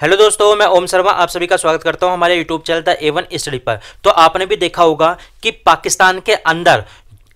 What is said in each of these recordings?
Hello दोस्तों, मैं ओम शर्मा आप सभी का स्वागत करता हूं हमारे YouTube channel the A1 study पर। तो आपने भी देखा होगा कि पाकिस्तान के अंदर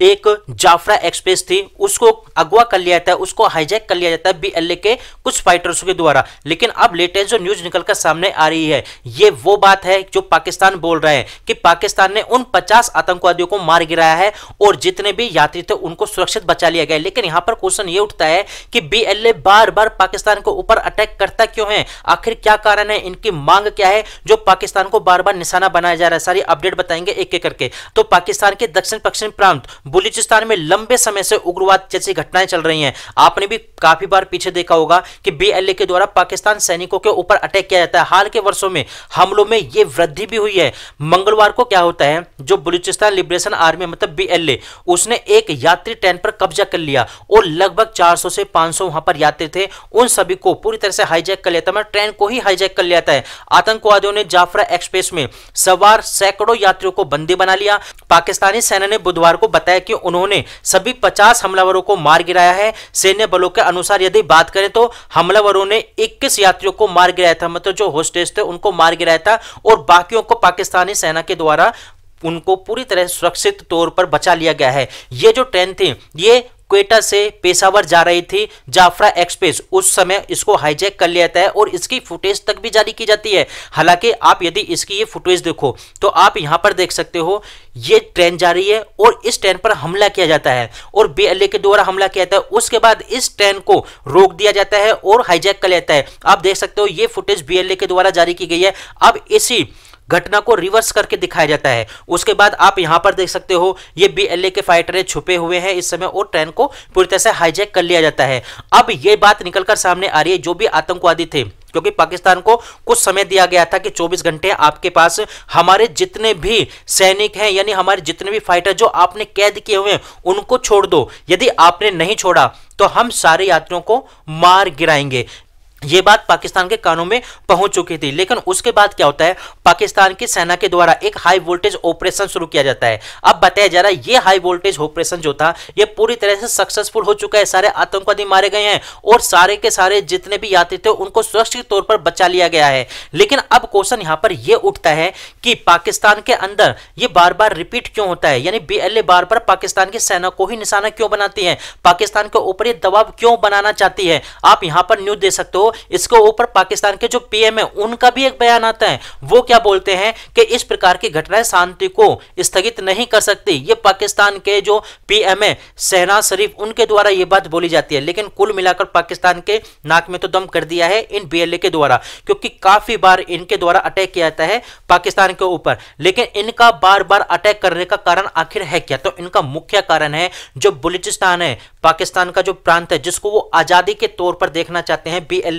एक जाफरा एक्सप्रेस थी, उसको अगवा कर लिया जाता है, उसको हाईजैक कर लिया जाता है BLA के कुछ फाइटर्स के द्वारा। लेकिन अब लेटेस्ट जो न्यूज निकलकर सामने आ रही है, ये वो बात है जो पाकिस्तान बोल रहा है कि पाकिस्तान ने उन 50 आतंकवादियों को मार गिराया है और जितने भी यात्री थे उनको सुरक्षित बचा लिया गया। लेकिन यहां पर क्वेश्चन ये उठता है कि BLA बार बार पाकिस्तान के ऊपर अटैक करता क्यों है, आखिर क्या कारण है, इनकी मांग क्या है जो पाकिस्तान को बार बार निशाना बनाया जा रहा है। सारी अपडेट बताएंगे एक एक करके। तो पाकिस्तान के दक्षिण पश्चिम प्रांत बलूचिस्तान में लंबे समय से उग्रवाद जैसी घटनाएं चल रही हैं। आपने भी काफी बार पीछे देखा होगा कि BLA के द्वारा पाकिस्तान सैनिकों के ऊपर अटैक किया जाता है। हाल के वर्षों में हमलों में यह वृद्धि भी हुई है। मंगलवार को क्या होता है, जो बलूचिस्तान लिबरेशन आर्मी मतलब BLA, उसने एक यात्री ट्रेन पर कब्जा कर लिया और लगभग 400 से 500 वहां पर यात्री थे, उन सभी को पूरी तरह से हाईजैक कर लिया था। ट्रेन को ही हाईजैक कर लिया था। आतंकवादियों ने जाफरा एक्सप्रेस में सवार सैकड़ों यात्रियों को बंदी बना लिया। पाकिस्तानी सेना ने बुधवार को बताया कि उन्होंने सभी 50 हमलावरों को मार गिराया है। सैन्य बलों के अनुसार यदि बात करें तो हमलावरों ने 21 यात्रियों को मार गिराया था, मतलब जो होस्टेज थे उनको मार गिराया था, और बाकियों को पाकिस्तानी सेना के द्वारा उनको पूरी तरह सुरक्षित तौर पर बचा लिया गया है। ये जो ट्रेन थी ये क्वेटा से पेशावर जा रही थी, जाफरा एक्सप्रेस, उस समय इसको हाईजैक कर लिया जाता है और इसकी फुटेज तक भी जारी की जाती है। हालांकि आप यदि इसकी ये फुटेज देखो तो आप यहां पर देख सकते हो, ये ट्रेन जा रही है और इस ट्रेन पर हमला किया जाता है और BLA के द्वारा हमला किया जाता है। उसके बाद इस ट्रेन को रोक दिया जाता है और हाईजैक कर लिया जाता है। आप देख सकते हो ये फुटेज BLA के द्वारा जारी की गई है। अब इसी घटना को रिवर्स करके दिखाया जाता है। उसके बाद आप यहां पर देख सकते हो ये BLA के फाइटर छुपे हुए हैं इस समय और ट्रेन को पूरी तरह से हाईजैक कर लिया जाता है। अब ये बात निकलकर सामने आ रही है, जो भी आतंकवादी थे, क्योंकि पाकिस्तान को कुछ समय दिया गया था कि 24 घंटे आपके पास हमारे जितने भी सैनिक हैं, यानी हमारे जितने भी फाइटर जो आपने कैद किए हुए हैं उनको छोड़ दो। यदि आपने नहीं छोड़ा तो हम सारे यात्रियों को मार गिराएंगे। यह बात पाकिस्तान के कानों में पहुंच चुकी थी। लेकिन उसके बाद क्या होता है, पाकिस्तान की सेना के द्वारा एक हाई वोल्टेज ऑपरेशन शुरू किया जाता है। अब बताया जा रहा है यह हाई वोल्टेज ऑपरेशन जो था यह पूरी तरह से सक्सेसफुल हो चुका है। सारे आतंकवादी मारे गए हैं और सारे के सारे जितने भी यात्री थे उनको सुरक्षित तौर पर बचा लिया गया है। लेकिन अब क्वेश्चन यहां पर यह उठता है कि पाकिस्तान के अंदर यह बार बार रिपीट क्यों होता है, यानी BLA बार बार पाकिस्तान की सेना को ही निशाना क्यों बनाती है, पाकिस्तान के ऊपर यह दबाव क्यों बनाना चाहती है। आप यहां पर न्यूज दे सकते हो, इसके ऊपर पाकिस्तान के जो PM है उनका भी एक बयान आता है। वो क्या बोलते हैं कि इस प्रकार की घटनाएं शांति को स्थगित नहीं कर सकती। ये पाकिस्तान के जो PM है शहनाज शरीफ, उनके द्वारा ये बात बोली जाती है। लेकिन कुल मिलाकर पाकिस्तान के नाक में तो दम कर दिया है इन BLA के द्वारा, क्योंकि काफी बार इनके द्वारा अटैक किया जाता है पाकिस्तान के ऊपर। लेकिन इनका बार बार अटैक करने का कारण आखिर है क्या, तो इनका मुख्य कारण है जो बलूचिस्तान है, पाकिस्तान का जो प्रांत है जिसको वो आजादी के तौर पर देखना चाहते हैं BLA।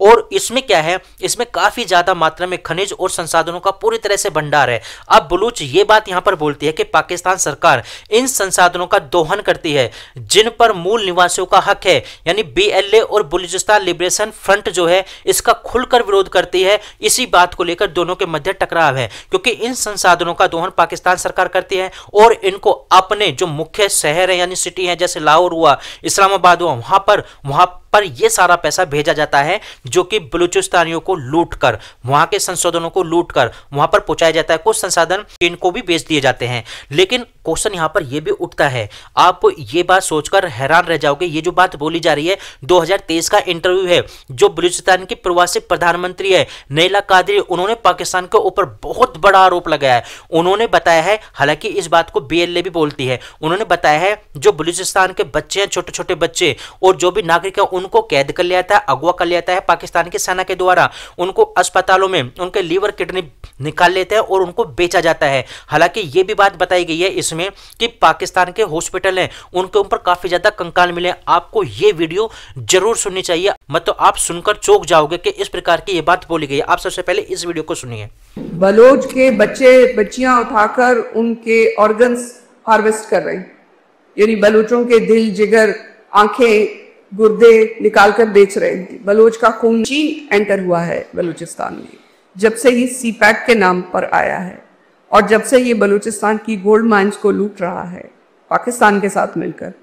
और इसमें क्या है, इसमें काफी ज्यादा मात्रा में खनिज और संसाधनों का पूरी तरह से भंडार है। अब बलूच ये बात यहां पर बोलती है कि पाकिस्तान सरकार इन संसाधनों का दोहन करती है जिन पर मूल निवासियों का हक है, यानी BLA और बलूचिस्तान लिबरेशन फ्रंट जो है इसका खुलकर विरोध करती है। इसी बात को लेकर दोनों के मध्य टकराव है, क्योंकि इन संसाधनों का दोहन पाकिस्तान सरकार करती है और इनको अपने जो मुख्य शहर है यानी सिटी है, जैसे लाहौर हुआ, इस्लामाबाद हुआ, वहां पर यह सारा पैसा भेजा जाता है जो कि बलूचिस्तानियों को लूटकर, वहां के संसाधनों को लूटकर वहां पर पहुंचाया जाता है। कुछ संसाधन इनको भी बेच दिए जाते हैं। लेकिन क्वेश्चन यहां पर यह भी उठता है, आप ये बात सोचकर हैरान रह जाओगे, ये जो बात बोली जा रही है 2023 का इंटरव्यू है, जो बलूचिस्तान की प्रवासी प्रधानमंत्री है नैला कादरी, उन्होंने पाकिस्तान के ऊपर बहुत बड़ा आरोप लगाया है। उन्होंने बताया है, हालांकि इस बात को BLA भी बोलती है, उन्होंने बताया है जो बलूचिस्तान के बच्चे हैं, छोटे छोटे बच्चे और जो भी नागरिक है उनको कैद कर लिया था, अगवा कर लिया था पाकिस्तान की सेना के द्वारा। उनको अस्पतालों में उनके लीवर किडनी निकाल लेते हैं और उनको बेचा जाता है। हालांकि यह भी बात बताई गई है इसमें कि पाकिस्तान के हॉस्पिटल हैं उनके ऊपर काफी ज्यादा कंकाल मिले। आपको यह वीडियो जरूर सुननी चाहिए, मतलब आप सुनकर चौंक जाओगे कि इस प्रकार की यह बात बोली गई है। आप सबसे पहले इस वीडियो को सुनिए। बलोच के बच्चे बच्चियां उठाकर उनके ऑर्गन्स हार्वेस्ट कर रहे हैं, यानी बलोचों के दिल, जिगर, आंखें, गुर्दे निकालकर बेच रहे हैं। बलोच का खून चीन एंटर हुआ है बलूचिस्तान में जब से ये CPAC के नाम पर आया है और जब से ये बलूचिस्तान की गोल्ड माइंस को लूट रहा है पाकिस्तान के साथ मिलकर,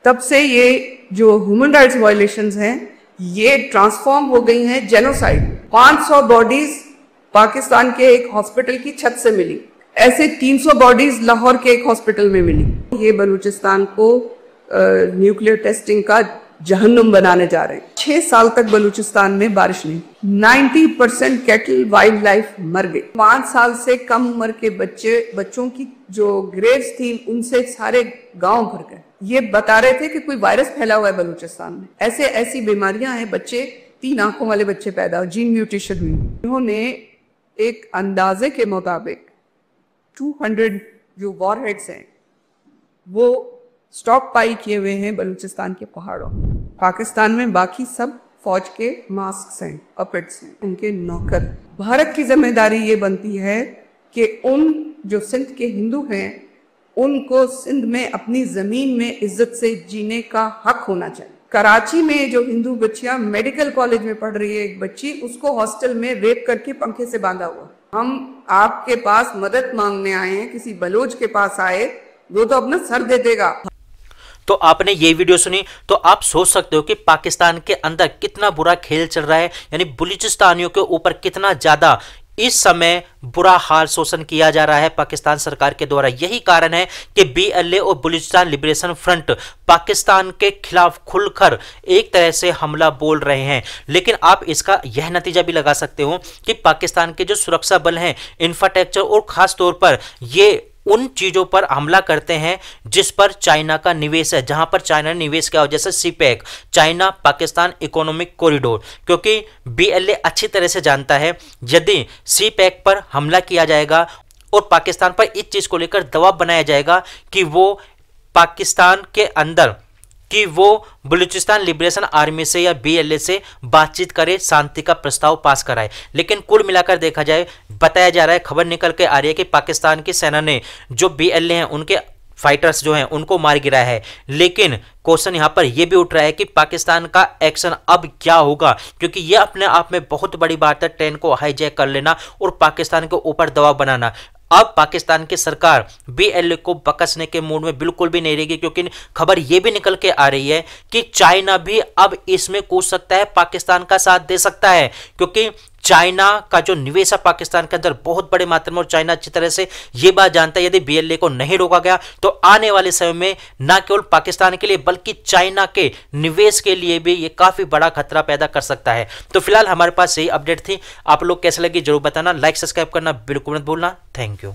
तब से ये जो ह्यूमन राइट्स वायलेशंस हैं ये ट्रांसफॉर्म हो गई हैं जेनोसाइड। 500 बॉडीज पाकिस्तान के एक हॉस्पिटल की छत से मिली, ऐसे 300 बॉडीज लाहौर के एक हॉस्पिटल में मिली। ये बलूचिस्तान को न्यूक्लियर टेस्टिंग का जहन्नुम बनाने जा रहे हैं। 6 साल तक बलूचिस्तान में बारिश नहीं, 90% कैटल वाइल्ड लाइफ मर गई। 5 साल से कम उम्र के बच्चों की जो ग्रेव्स थी उनसे सारे गांव भर गए। ये बता रहे थे कि कोई वायरस फैला हुआ है बलूचिस्तान में। ऐसी बीमारियां हैं, बच्चे 3 आंखों वाले बच्चे पैदा हुए, जीन म्यूटेशन हुई। इन्होंने एक अंदाजे के मुताबिक 200 जो वॉरहेड्स हैं वो स्टॉक पाई किए हुए हैं बलूचिस्तान के पहाड़ों। पाकिस्तान में बाकी सब फौज के मास्क हैं, पपेट्स हैं, उनके नौकर। भारत की जिम्मेदारी ये बनती है कि उन जो सिंध के हिंदू हैं उनको सिंध में अपनी जमीन में इज्जत से जीने का हक होना चाहिए। कराची में जो हिंदू बच्चियां मेडिकल कॉलेज में पढ़ रही है, एक बच्ची, उसको हॉस्टल में रेप करके पंखे से बांधा हुआ। हम आपके पास मदद मांगने आए हैं, किसी बलोच के पास आए, वो तो अपना सर दे देगा। तो आपने ये वीडियो सुनी तो आप सोच सकते हो कि पाकिस्तान के अंदर कितना बुरा खेल चल रहा है, यानी बलूचिस्तानियों के ऊपर कितना ज्यादा इस समय बुरा हाल शोषण किया जा रहा है पाकिस्तान सरकार के द्वारा। यही कारण है कि BLA और बलूचिस्तान लिबरेशन फ्रंट पाकिस्तान के खिलाफ खुलकर एक तरह से हमला बोल रहे हैं। लेकिन आप इसका यह नतीजा भी लगा सकते हो कि पाकिस्तान के जो सुरक्षा बल हैं, इंफ्रास्ट्रक्चर और खास तौर पर ये उन चीजों पर हमला करते हैं जिस पर चाइना का निवेश है, जहां पर चाइना ने निवेश किया हो, जैसे CPEC, China Pakistan economic corridor. क्योंकि BLA अच्छी तरह से जानता है यदि CPEC पर हमला किया जाएगा और पाकिस्तान पर इस चीज को लेकर दबाव बनाया जाएगा कि वो पाकिस्तान के अंदर कि वो बलूचिस्तान लिबरेशन आर्मी से या BLA से बातचीत करे, शांति का प्रस्ताव पास कराए। लेकिन कुल मिलाकर देखा जाए, बताया जा रहा है, खबर निकल के आ रही है कि पाकिस्तान की सेना ने जो BLA हैं उनके फाइटर्स जो हैं उनको मार गिराया है। लेकिन क्वेश्चन यहां पर यह भी उठ रहा है कि पाकिस्तान का एक्शन अब क्या होगा, क्योंकि यह अपने आप में बहुत बड़ी बात है, ट्रेन को हाईजैक कर लेना और पाकिस्तान के ऊपर दबाव बनाना। अब पाकिस्तान की सरकार BLA को बकसने के मूड में बिल्कुल भी नहीं रहेगी, क्योंकि खबर यह भी निकल के आ रही है कि चाइना भी अब इसमें कूद सकता है, पाकिस्तान का साथ दे सकता है। क्योंकि चाइना का जो निवेश है पाकिस्तान के अंदर बहुत बड़े मात्रा में, और चाइना अच्छी तरह से यह बात जानता है यदि BLA को नहीं रोका गया तो आने वाले समय में न केवल पाकिस्तान के लिए बल्कि चाइना के निवेश के लिए भी यह काफी बड़ा खतरा पैदा कर सकता है। तो फिलहाल हमारे पास यही अपडेट थी। आप लोग कैसे लगी जरूर बताना, लाइक सब्सक्राइब करना बिल्कुल मत भूलना। Thank you.